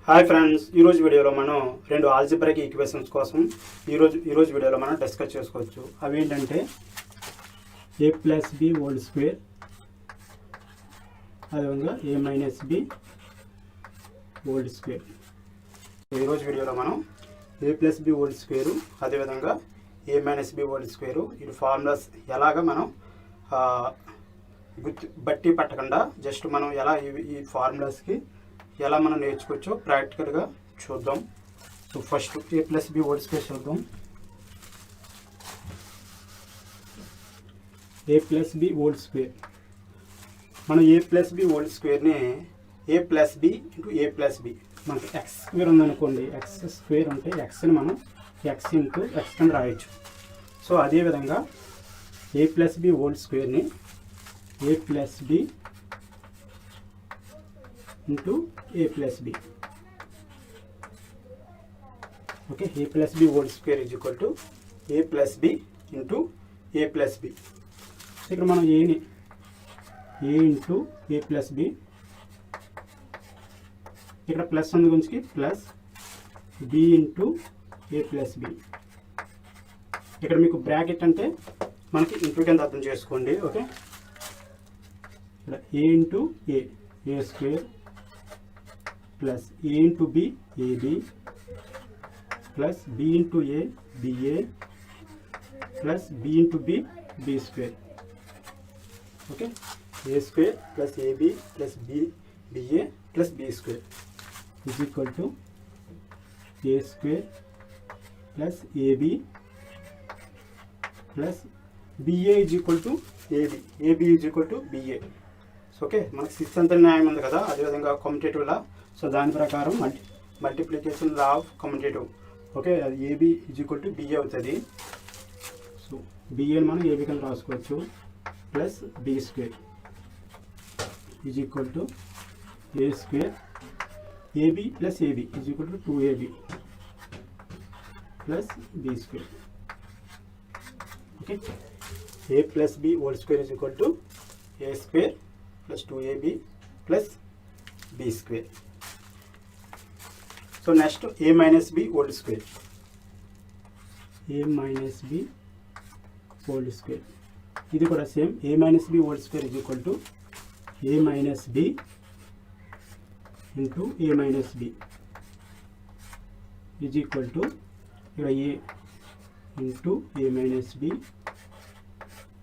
Hi friends, ఈరోజు వీడియోలో మనం రెండు ఆల్జిబ్రాయిక్ ఈక్వేషన్స్ కోసం ఈరోజు వీడియోలో మనం డిస్కస్ చేసుకోవచ్చు. అవి ఏంటంటే a plus B whole square, అదేవిధంగా a minus B whole square. ఈరోజు వీడియోలో మనం a plus B whole square, అదేవిధంగా a minus B whole square, ఈ ఫార్ములాస్ ఎలాగా మనం బట్టి పట్టకుండా జస్ట్ మనం ఎలా ఈ ఫార్ములాస్కి ఎలా మనం నేర్చుకోవచ్చో ప్రాక్టికల్గా చూద్దాం. So first a plus B whole square చూద్దాం. a plus B whole square, మనం a ప్లస్ బి హోల్ స్క్వేర్ని a plus B into a plus B, మనకి ఎక్స్ స్క్వేర్ ఉందనుకోండి, ఎక్స్ స్క్వేర్ ఉంటే ఎక్స్ని మనం ఎక్స్ ఇంటూ ఎక్స్ అని రాయొచ్చు. సో అదేవిధంగా a ప్లస్ బి హోల్ స్క్వేర్ని a plus B into a plus b. Okay, a plus b whole square is equal to a plus b into a plus b. So ఇక్కడ మనం a ని a into a plus b, ఇక్కడ plus ఉంది గురించి plus b into a plus b. ఇక్కడ మీకు bracket అంటే మనకి ఇంటూ కింద అర్థం చేసుకోండి. ఓకే, ఇక్కడ a into a square plus a into b ab plus b into a ba plus b into b b square. Okay, a square plus ab plus b ba plus b square is equal to a square plus ab plus ba is equal to ab is equal to ba. Okay, మనకి six అంత న్యాయం ఉంది కదా, అదేవిధంగా commutative లా. So దాని ప్రకారం multiplication law of commutative. Okay, అది AB is equal to BA అవుతుంది. సో బిఏని మనం ఏబి కింద రాసుకోవచ్చు, plus B square is equal to A square AB plus AB is equal to 2ab plus B square. Okay, A plus B whole square is equal to A square plus 2ab plus b square. So next a minus b whole square, a minus b whole square, ఇది కూడా same. a minus b whole square is equal to a minus b into a minus b is equal to ఇక్కడ a into a minus b,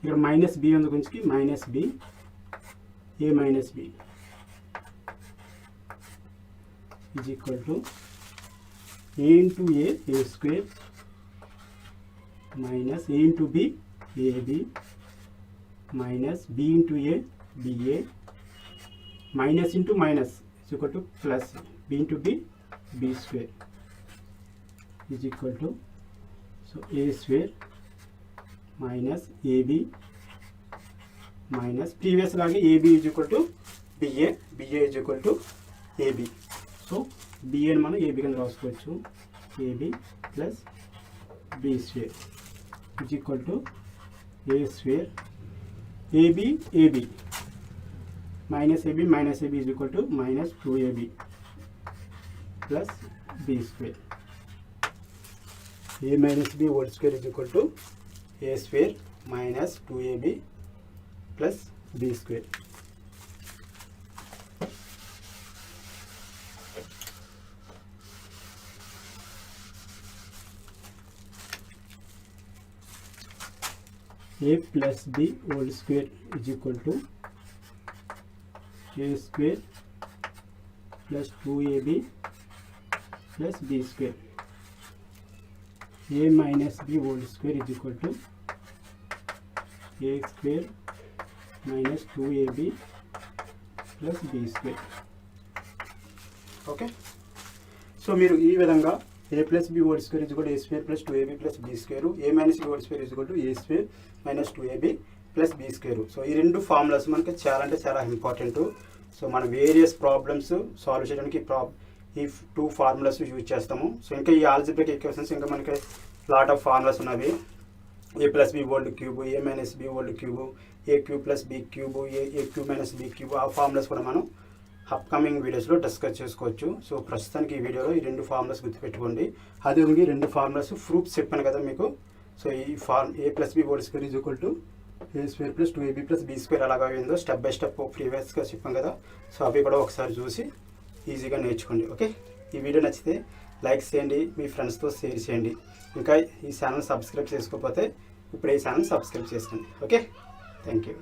ఇక్కడ minus b ఉంది గురించి minus b a minus b is equal to a into a square minus a into b ab minus b into a ba minus into minus is equal to plus b into b square is equal to, so a square minus ab minus previous లాగే AB is equal to BA, BA is equal to AB. So బిఏని మనం AB కింద రాసుకోవచ్చు, AB plus B square is equal to A square AB AB minus AB is equal to minus 2ab plus B square. A minus B whole square is equal to A square minus 2ab plus b square. a plus b whole square is equal to a square plus 2ab plus b square. a minus b whole square is equal to a square minus 2ab plus b square. Okay, so మీరు ఈ విధంగా a plus B whole square is equal to a square plus 2ab plus b square, a minus B whole square is equal to a square minus 2ab plus b square. So ఈ రెండు formulas మనకి చాలా అంటే చాలా important. So మనం various problems solve చేయడానికి ఈ two formulas use చేస్తాము. సో ఇంకా ఈ ఆల్జిబ్రాయిక్ ఈక్వేషన్స్ ఇంకా మనకి లాట్ ఆఫ్ ఫార్ములాస్ ఉన్నవి. a plus B whole cube, a minus B whole cube, a cube plus B cube, a cube minus B cube, ఆ formulas కూడా మనం అప్కమింగ్ వీడియోస్లో డిస్కస్ చేసుకోవచ్చు. సో ప్రస్తుతానికి ఈ వీడియోలో ఈ 2 ఫార్ములాస్ గుర్తుపెట్టుకోండి. అదే ఈ 2 ఫార్ములాస్ ప్రూఫ్స్ చెప్పాను కదా మీకు. సో ఈ a+b² a² + 2ab + b² అలాగా అయిందో స్టెప్ బై స్టెప్ ప్రీవియస్గా చెప్పాం కదా. సో అవి కూడా ఒకసారి చూసి ఈజీగా నేర్చుకోండి. ఓకే, ఈ వీడియో నచ్చితే లైక్ చేయండి, మీ ఫ్రెండ్స్తో షేర్ చేయండి. ఇంకా ఈ ఛానల్ సబ్స్క్రైబ్ చేసుకోకపోతే ఇప్పుడు ఈ ఛానల్ సబ్స్క్రైబ్ చేసుకోండి. Okay, thank you.